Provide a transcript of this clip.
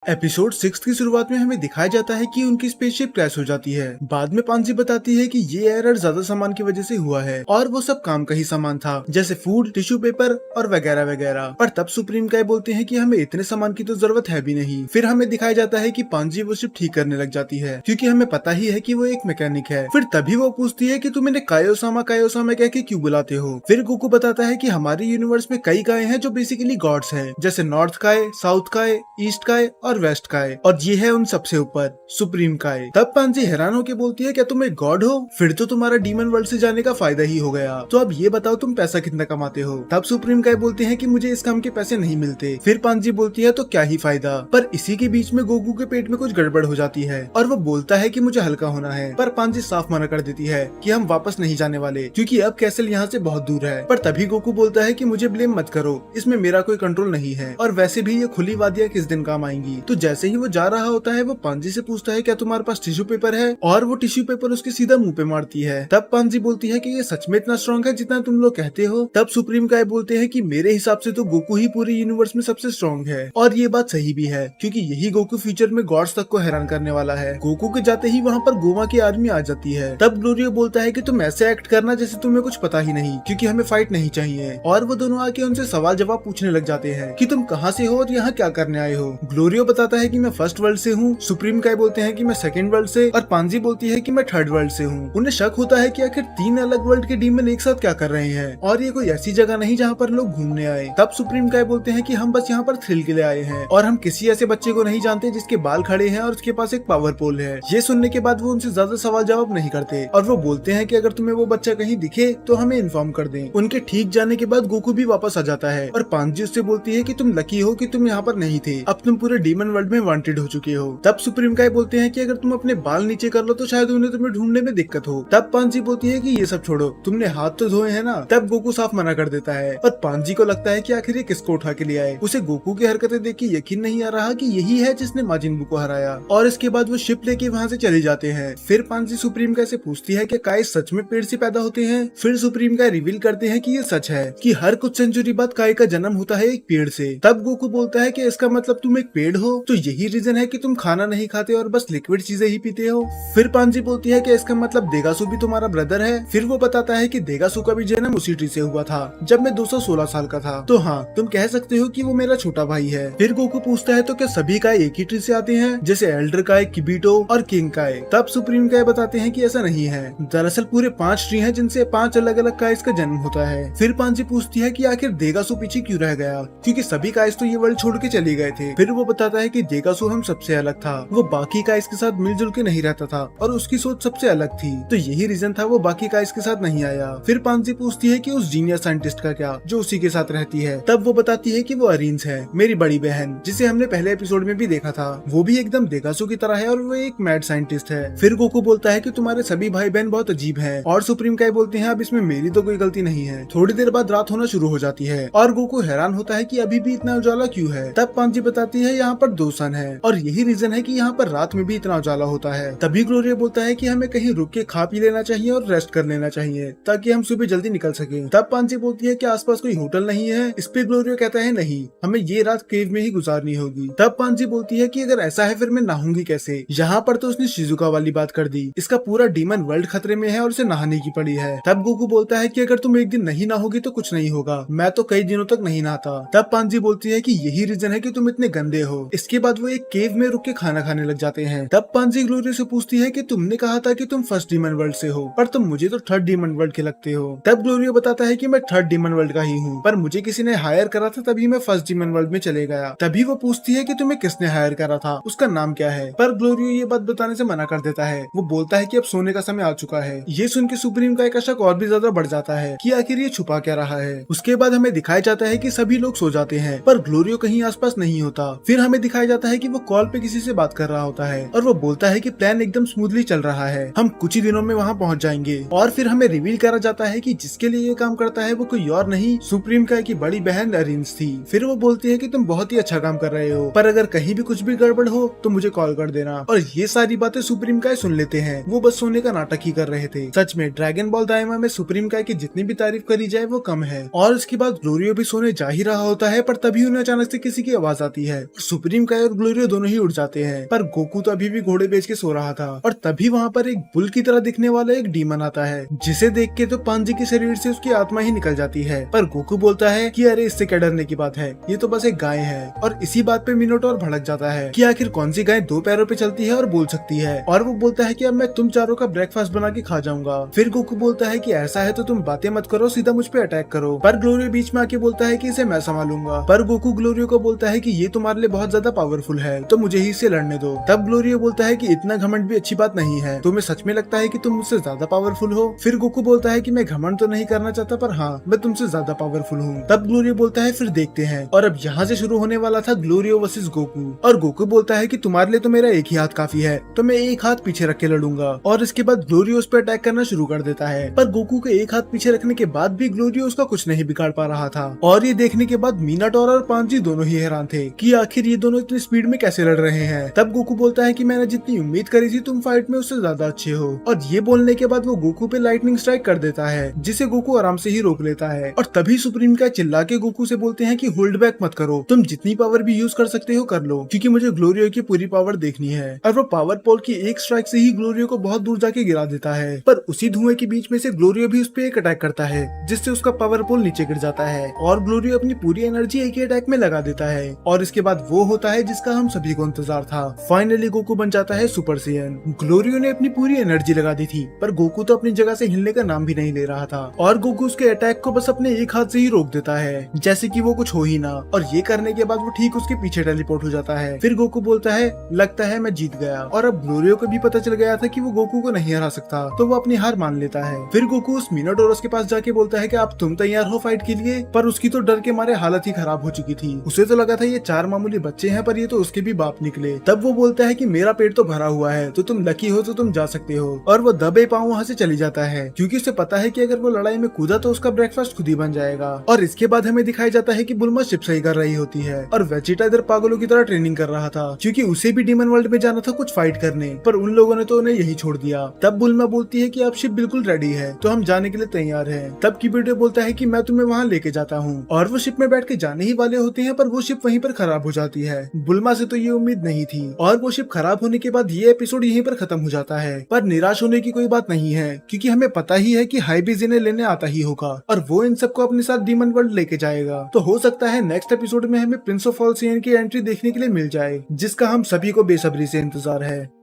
Episode 6 की शुरुआत में हमें दिखाया जाता है कि उनकी स्पेसशिप क्रैश हो जाती है। बाद में पांजी बताती है कि ये एरर ज्यादा सामान की वजह से हुआ है और वो सब काम का ही सामान था, जैसे फूड, टिश्यू पेपर और वगैरह वगैरह। पर तब सुप्रीम काय बोलते हैं कि हमें इतने सामान की तो जरूरत है भी नहीं। फिर हमें दिखाया जाता है कि पांजी वो शिप ठीक करने लग जाती है, क्योंकि हमें पता ही है कि वो एक मैकेनिक है। फिर तभी वो पूछती है कि तुम इन्हें कायोसामा कायोसामा कह के क्यों बुलाते हो। फिर गोकू बताता है कि हमारे यूनिवर्स में कई काय हैं जो बेसिकली गॉड्स हैं, जैसे नॉर्थ काय, साउथ काय, ईस्ट काय और वेस्ट काय, और ये है उन सबसे ऊपर सुप्रीम काय। तब पांजी हैरान होकर बोलती है, क्या तुम एक गॉड हो? फिर तो तुम्हारा डीमन वर्ल्ड से जाने का फायदा ही हो गया। तो अब ये बताओ तुम पैसा कितना कमाते हो? तब सुप्रीम काय बोलते हैं कि मुझे इस काम के पैसे नहीं मिलते। फिर पांजी बोलती है तो क्या ही फायदा। पर इसी के बीच में गोकू के पेट में कुछ गड़बड़ हो जाती है और वो बोलता है कि मुझे हल्का होना है। पर पांजी साफ मना कर देती है कि हम वापस नहीं जाने वाले, क्योंकि अब कैसल यहाँ से बहुत दूर है। पर तभी गोकू बोलता है कि मुझे ब्लेम मत करो, इसमें मेरा कोई कंट्रोल नहीं है, और वैसे भी ये खुली वादियां किस दिन काम आएंगी। तो जैसे ही वो जा रहा होता है, वो पांजी से पूछता है क्या तुम्हारे पास टिश्यू पेपर है, और वो टिश्यू पेपर उसके सीधा मुंह पे मारती है। तब पांजी बोलती है कि ये सच में इतना स्ट्रॉन्ग है जितना तुम लोग कहते हो। तब सुप्रीम काय बोलते हैं कि मेरे हिसाब से तो गोकू ही पूरे यूनिवर्स में सबसे स्ट्रॉन्ग है, और ये बात सही भी है, क्योंकि यही गोकू फ्यूचर में गॉड्स तक को हैरान करने वाला है। गोकू के जाते ही वहाँ पर गोमा की आर्मी आ जाती है। तब ग्लोरियो बोलता है कि तुम ऐसे एक्ट करना जैसे तुम्हें कुछ पता ही नहीं, क्योंकि हमें फाइट नहीं चाहिए। और वो दोनों आके उनसे सवाल जवाब पूछने लग जाते हैं कि तुम कहाँ से हो और यहाँ क्या करने आए हो। ग्लोरियो बताता है कि मैं फर्स्ट वर्ल्ड से हूँ, सुप्रीम काय बोलते हैं कि मैं सेकंड वर्ल्ड से, और पांजी बोलती है कि मैं थर्ड वर्ल्ड से हूँ। उन्हें शक होता है कि आखिर 3 अलग वर्ल्ड के डीमन एक साथ क्या कर रहे हैं, और ये कोई ऐसी जगह नहीं जहाँ पर लोग घूमने आए। तब सुप्रीम काय बोलते हैं कि हम बस यहाँ पर थ्रिल के लिए आए हैं, और हम किसी ऐसे बच्चे को नहीं जानते जिसके बाल खड़े हैं और उसके पास एक पावर पोल है। ये सुनने के बाद वो उनसे ज्यादा सवाल जवाब नहीं करते, और वो बोलते हैं कि अगर तुम्हें वो बच्चा कहीं दिखे तो हमें इन्फॉर्म कर दें। उनके ठीक जाने के बाद गोकू भी वापस आ जाता है, और पांजी उससे बोलती है कि तुम लकी हो कि तुम यहाँ पर नहीं थे, अब तुम पूरे डीमन वर्ल्ड में वांटेड हो चुके हो। तब सुप्रीम काय बोलते हैं कि अगर तुम अपने बाल नीचे कर लो तो शायद उन्हें तुम्हें ढूंढने में दिक्कत हो। तब पांजी बोलती है कि ये सब छोड़ो, तुमने हाथ तो धोए हैं ना। तब गोकू साफ मना कर देता है, और पांजी को लगता है कि आखिर ये किसको उठा के ले आए। उसे गोकू की हरकतें देख के यकीन नहीं आ रहा कि यही है जिसने माजिन बू को हराया। और इसके बाद वो शिप लेके वहाँ से चले जाते हैं। फिर पांजी सुप्रीम काय से पूछती है कि काय सच में पेड़ से पैदा होते हैं। फिर सुप्रीम काय रिवील करते हैं कि ये सच है कि हर कुछ सेंचुरी बाद काय का जन्म होता है एक पेड़ से। तब गोकू बोलता है कि इसका मतलब तुम एक पेड़ हो, तो यही रीजन है कि तुम खाना नहीं खाते और बस लिक्विड चीजें ही पीते हो। फिर पांजी बोलती है कि इसका मतलब देगासू भी तुम्हारा ब्रदर है। फिर वो बताता है कि देगासू का भी जन्म उसी ट्री से हुआ था जब मैं 216 साल का था, तो हाँ तुम कह सकते हो कि वो मेरा छोटा भाई है। फिर गोकू पूछता है तो क्या सभी काय एक ही ट्री से आते हैं, जैसे एल्डर काय, किबीटो और किंग काय। तब सुप्रीम काय बताते हैं कि ऐसा नहीं है, दरअसल पूरे 5 ट्री हैं जिनसे 5 अलग अलग काइस का जन्म होता है। फिर पांजी पूछती है कि आखिर देगासू पीछे क्यों रह गया, क्योंकि सभी काइस तो ये वर्ल्ड छोड़ के चले गए थे। फिर वो बताता है कि देगासू हम सबसे अलग था, वो बाकी काइस के साथ मिलजुल के नहीं रहता था और उसकी सोच सबसे अलग थी, तो यही रीजन था वो बाकी काइस के साथ नहीं आया। फिर पांजी पूछती है कि उस जीनियस साइंटिस्ट का क्या, जो उसी के साथ रहती है। तब वो बताती है कि वो अरीन्स है, मेरी बड़ी बहन, जिसे हमने पहले एपिसोड में भी देखा था। वो भी एकदम देगासू की तरह है और वो एक मैड साइंटिस्ट है। फिर गोकू बोलता है कि तुम्हारे सभी भाई बहन बहुत अजीब हैं, और सुप्रीम काय बोलते हैं अब इसमें मेरी तो कोई गलती नहीं है। थोड़ी देर बाद रात होना शुरू हो जाती है और गोकू हैरान होता है कि अभी भी इतना उजाला क्यों है। तब पांजी बताती है यहाँ पर 2 सन है, और यही रीजन है कि यहाँ पर रात में भी इतना उजाला होता है। तभी ग्लोरिया बोलता है कि हमें कहीं रुक के खा पी लेना चाहिए और रेस्ट कर लेना चाहिए, ताकि हम सुबह जल्दी निकल सके। तब पांजी बोलती है कि आसपास कोई होटल नहीं है। इस पे ग्लोरिया कहता है नहीं, हमें ये रात केव में ही गुजारनी होगी। तब पांजी बोलती है कि अगर ऐसा है फिर मैं नहाऊंगी कैसे। यहाँ पर तो उसने शिजुका वाली बात कर दी, इसका पूरा डीमन वर्ल्ड खतरे में है और उसे नहाने की पड़ी है। तब गोकू बोलता है कि अगर तुम एक दिन नहीं नहाओगी तो कुछ नहीं होगा, मैं तो कई दिनों तक नहीं नहाता। तब पांजी बोलती है कि यही रीजन है कि तुम इतने गंदे हो। इसके बाद वो एक केव में रुक के खाना खाने लग जाते हैं। तब पांजी ग्लोरिया से पूछती है कि तुमने कहा था कि तुम फर्स्ट डीमन वर्ल्ड से हो, पर तुम मुझे तो थर्ड डीमन वर्ल्ड के लगते हो। तब ग्लोरिया बताता है कि मैं थर्ड डीमन वर्ल्ड का ही हूँ, पर मुझे किसी ने हायर करा था तभी मैं फर्स्ट डीमन वर्ल्ड में चले गया। तभी वो पूछती है कि तुम्हें किसने हायर करा था, उसका नाम क्या है। पर ग्लोरिया ये बात बताने से मना कर देता है। वो बोलता है कि अब सोने का समय आ चुका है। ये सुन के सुप्रीम काय का शक और भी ज्यादा बढ़ जाता है कि आखिर ये छुपा क्या रहा है। उसके बाद हमें दिखाया जाता है कि सभी लोग सो जाते हैं, पर ग्लोरियो कहीं आसपास नहीं होता। फिर हमें दिखाया जाता है कि वो कॉल पे किसी से बात कर रहा होता है, और वो बोलता है कि प्लान एकदम स्मूथली चल रहा है, हम कुछ ही दिनों में वहाँ पहुँच जाएंगे। और फिर हमें रिवील करा जाता है कि जिसके लिए ये काम करता है वो कोई और नहीं, सुप्रीम काय की बड़ी बहन अरिन्स थी। फिर वो बोलती है कि तुम बहुत ही अच्छा काम कर रहे हो, पर अगर कहीं भी कुछ भी गड़बड़ हो तो मुझे कॉल कर देना। और ये सारी बातें सुप्रीम काय सुन लेते हैं। वो बस सोने का नाटक ही कर रहे थे। सच में ड्रैगन बॉल दाइमा में सुप्रीम काय की जितनी भी तारीफ करी जाए वो कम है। और उसके बाद ग्लोरियो भी सोने जा ही रहा होता है, पर तभी उन्हें अचानक से किसी की आवाज आती है। सुप्रीम सुप्रीम काय और ग्लोरियो दोनों ही उड़ जाते हैं, पर गोकू तो अभी भी घोड़े बेच के सो रहा था। और तभी वहाँ पर एक बुल की तरह दिखने वाला एक डीमन आता है, जिसे देख के तो पांजी के शरीर से उसकी आत्मा ही निकल जाती है। पर गोकू बोलता है कि अरे इससे क्या डरने की बात है, ये तो बस एक गाय है। और इसी बात पे मिनोटोर भड़क जाता है कि आखिर कौन सी गाय 2 पैरों पे चलती है और बोल सकती है। और वो बोलता है कि अब मैं तुम चारों का ब्रेकफास्ट बना के खा जाऊंगा। फिर गोकू बोलता है कि ऐसा है तो तुम बातें मत करो, सीधा मुझ पे अटैक करो। पर ग्लोरियो बीच में आके बोलता है कि इसे मैं संभालूंगा। पर गोकू ग्लोरियो को बोलता है कि ये तुम्हारे लिए बहुत ज्यादा पावरफुल है, तो मुझे ही इससे लड़ने दो। तब ग्लोरियो बोलता है कि इतना घमंड भी अच्छी बात नहीं है, तुम्हें सच में लगता है कि तुम मुझसे ज्यादा पावरफुल हो। फिर गोकू बोलता है कि मैं घमंड तो नहीं करना चाहता, पर हाँ मैं तुमसे ज्यादा पावरफुल हूँ। तब ग्लोरियो बोलता है फिर देखते हैं। और अब यहाँ से शुरू होने वाला था ग्लोरियो वर्सेस गोकू। और गोकू बोलता है कि तुम्हारे लिए तो मेरा एक ही हाथ काफी है, तो मैं एक हाथ पीछे रख के लड़ूंगा। और इसके बाद ग्लोरियो उस पर अटैक करना शुरू कर देता है। पर गोकू के एक हाथ पीछे रखने के बाद भी ग्लोरियो उसका कुछ नहीं बिगाड़ पा रहा था। और ये देखने के बाद मीनाटोर और पांजी दोनों ही हैरान थे कि आखिर ये दोनों इतनी स्पीड में कैसे लड़ रहे हैं। तब गोकू बोलता है कि मैंने जितनी उम्मीद करी थी तुम फाइट में उससे ज्यादा अच्छे हो। और ये बोलने के बाद वो गोकू पे लाइटनिंग स्ट्राइक कर देता है, जिसे गोकू आराम से ही रोक लेता है। और तभी सुप्रीम काय चिल्ला के गोकू से बोलते हैं कि होल्ड बैक मत करो, तुम जितनी पावर भी यूज कर सकते हो कर लो, क्योंकि मुझे ग्लोरियो की पूरी पावर देखनी है। और वो पावर पोल की एक स्ट्राइक से ही ग्लोरियो को बहुत दूर जाके गिरा देता है। पर उसी धुएं के बीच में से ग्लोरियो भी उस पर एक अटैक करता है, जिससे उसका पावर पोल नीचे गिर जाता है। और ग्लोरियो अपनी पूरी एनर्जी एक ही अटैक में लगा देता है। और इसके बाद वो होता है जिसका हम सभी को इंतजार था। फाइनली गोकू बन जाता है सुपर सैयन। ग्लोरियो ने अपनी पूरी एनर्जी लगा दी थी, पर गोकू तो अपनी जगह से हिलने का नाम भी नहीं ले रहा था। और गोकू उसके अटैक को बस अपने एक हाथ से ही रोक देता है, जैसे कि वो कुछ हो ही ना। और ये करने के बाद वो ठीक उसके पीछे टेलीपोर्ट हो जाता है। फिर गोकू बोलता है लगता है मैं जीत गया। और अब ग्लोरियो को भी पता चल गया था कि वो गोकू को नहीं हरा सकता, तो वो अपनी हार मान लेता है। फिर गोकू उस मिनोटोरस के पास जाके बोलता है कि आप तुम तैयार हो फाइट के लिए। पर उसकी तो डर के मारे हालत ही खराब हो चुकी थी। उसे तो लगा था ये 4 मामूली बच्चे हैं, पर ये तो उसके भी बाप निकले। तब वो बोलता है कि मेरा पेट तो भरा हुआ है, तो तुम लकी हो तो तुम जा सकते हो। और वो दबे पांव वहाँ से चली जाता है, क्योंकि उसे पता है कि अगर वो लड़ाई में कूदा तो उसका ब्रेकफास्ट खुद ही बन जाएगा। और इसके बाद हमें दिखाया जाता है कि बुल्मा शिप सही कर रही होती है, और वेजिटा इधर पागलों की तरह ट्रेनिंग कर रहा था, क्योंकि उसे भी डीमन वर्ल्ड में जाना था कुछ फाइट करने, पर उन लोगों ने तो उन्हें यही छोड़ दिया। तब बुल्मा बोलती है कि अब शिप बिल्कुल रेडी है, तो हम जाने के लिए तैयार हैं। तब किबिडो बोलता है कि मैं तुम्हें वहाँ लेके जाता हूँ। और वो शिप में बैठ के जाने ही वाले होते हैं, पर वो शिप वहीं पर खराब हो जाती है। बुल्मा से तो ये उम्मीद नहीं थी। और वो शिप खराब होने के बाद ये एपिसोड यहीं पर खत्म हो जाता है। पर निराश होने की कोई बात नहीं है, क्योंकि हमें पता ही है कि हाइबीज इन्हें लेने आता ही होगा, और वो इन सबको अपने साथ डीमन वर्ल्ड लेके जाएगा। तो हो सकता है नेक्स्ट एपिसोड में हमें प्रिंस ऑफ ऑल सेयन की एंट्री देखने के लिए मिल जाए, जिसका हम सभी को बेसब्री से इंतजार है।